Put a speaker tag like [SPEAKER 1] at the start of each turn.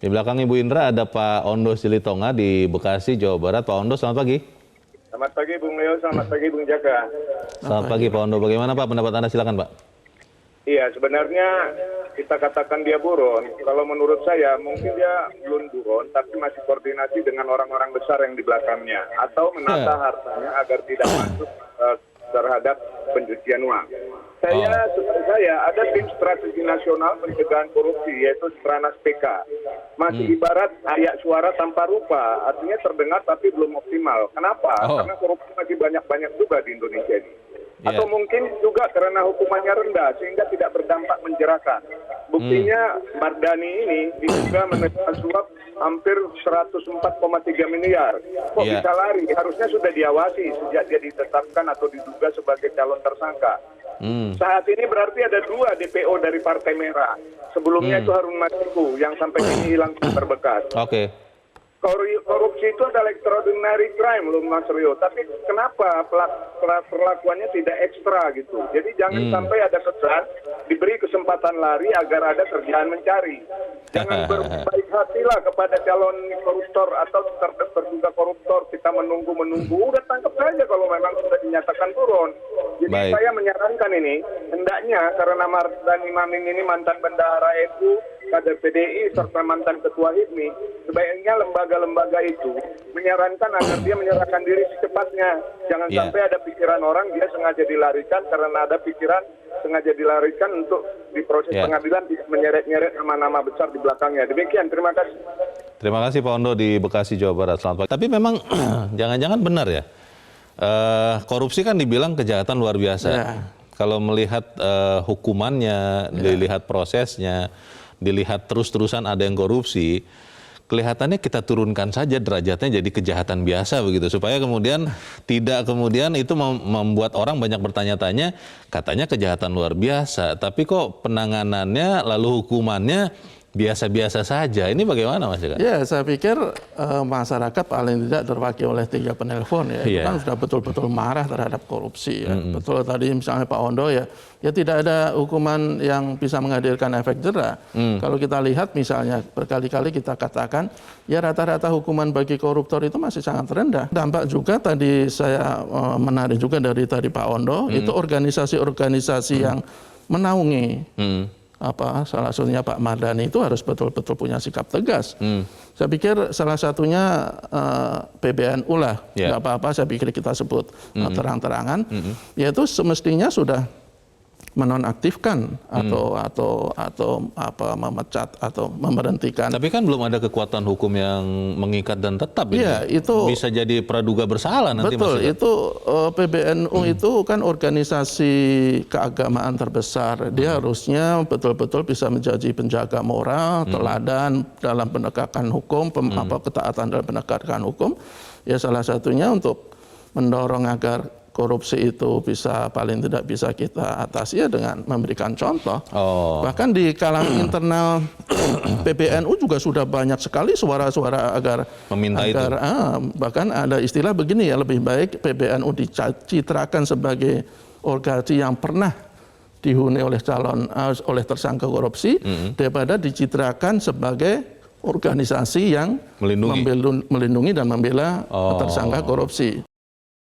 [SPEAKER 1] Di belakang Ibu Indra ada Pak Ondo Silitonga di Bekasi, Jawa Barat. Pak Ondo, selamat pagi.
[SPEAKER 2] Selamat pagi Bung Leo, selamat pagi Bung Jaka.
[SPEAKER 1] Selamat pagi Pak Ondo. Bagaimana Pak pendapat Anda? Silakan Pak.
[SPEAKER 2] Iya, sebenarnya kita katakan dia buron. Kalau menurut saya mungkin dia belum buron, tapi masih koordinasi dengan orang-orang besar yang di belakangnya. Atau menata hartanya agar tidak masuk terhadap pencucian uang. Setahu saya ada tim strategi nasional pencegahan korupsi, yaitu Stranas PK. Masih ibarat ayak suara tanpa rupa, artinya terdengar tapi belum optimal. Kenapa? Karena korupsi masih banyak-banyak juga di Indonesia ini. Atau mungkin juga karena hukumannya rendah sehingga tidak berdampak menjerahkan. Buktinya Mardani ini diduga menerima suap hampir 104,3 miliar. Kok bisa lari? Harusnya sudah diawasi sejak dia ditetapkan atau diduga sebagai calon tersangka. Saat ini berarti ada 2 DPO dari Partai Merah. Sebelumnya itu Harun Masiku yang sampai kini hilang berbekas. Korupsi itu adalah extraordinary crime loh Mas Rio, tapi kenapa perlakuannya tidak ekstra gitu. Jadi jangan sampai ada kesan diberi kesempatan lari agar ada kerjaan mencari. Jangan berbaik hatilah kepada calon koruptor atau terduga koruptor. Kita menunggu, udah tangkap saja kalau memang sudah dinyatakan buron. Jadi saya menyarankan ini, hendaknya karena Mardani Maming ini mantan bendahara NU, kader PDI serta mantan ketua HIPMI, sebaiknya lembaga-lembaga itu menyarankan agar dia menyerahkan diri secepatnya. Jangan sampai ada pikiran orang dia sengaja dilarikan karena ada pikiran sengaja dilarikan untuk di proses pengadilan menyeret-nyeret nama-nama besar di belakangnya. Demikian, terima kasih.
[SPEAKER 1] Terima kasih Pak Ondo di Bekasi, Jawa Barat. Selamat pagi. Tapi memang jangan-jangan benar ya, korupsi kan dibilang kejahatan luar biasa. Kalau melihat hukumannya, dilihat prosesnya, dilihat terus-terusan ada yang korupsi, kelihatannya kita turunkan saja derajatnya jadi kejahatan biasa begitu, supaya kemudian tidak kemudian itu membuat orang banyak bertanya-tanya, katanya kejahatan luar biasa, tapi kok penanganannya lalu hukumannya biasa-biasa saja. Ini bagaimana Mas Jaka?
[SPEAKER 3] Ya, saya pikir masyarakat paling tidak terwakili oleh 3 penelpon ya. Itu kan sudah betul-betul marah terhadap korupsi ya. Betul tadi misalnya Pak Ondo ya tidak ada hukuman yang bisa menghadirkan efek jera. Kalau kita lihat misalnya berkali-kali kita katakan ya rata-rata hukuman bagi koruptor itu masih sangat rendah. Dampak juga tadi saya menarik juga dari tadi Pak Ondo, itu organisasi-organisasi yang menaungi salah satunya Pak Mardani itu harus betul-betul punya sikap tegas. Saya pikir salah satunya PBNU lah, nggak apa-apa saya pikir kita sebut terang-terangan, yaitu semestinya sudah menonaktifkan atau memecat atau memberhentikan.
[SPEAKER 1] Tapi kan belum ada kekuatan hukum yang mengikat dan tetap
[SPEAKER 3] itu
[SPEAKER 1] bisa jadi praduga bersalah nanti.
[SPEAKER 3] Betul, itu PBNU itu kan organisasi keagamaan terbesar. Dia harusnya betul-betul bisa menjadi penjaga moral, teladan dalam penegakan hukum, ketaatan dalam penegakan hukum. Ya salah satunya untuk mendorong agar korupsi itu bisa paling tidak bisa kita atasi ya dengan memberikan contoh. Bahkan di kalangan internal PBNU juga sudah banyak sekali suara-suara agar meminta itu. Bahkan ada istilah begini ya, lebih baik PBNU dicitrakan sebagai organisasi yang pernah dihuni oleh oleh tersangka korupsi daripada dicitrakan sebagai organisasi yang melindungi dan membela tersangka korupsi.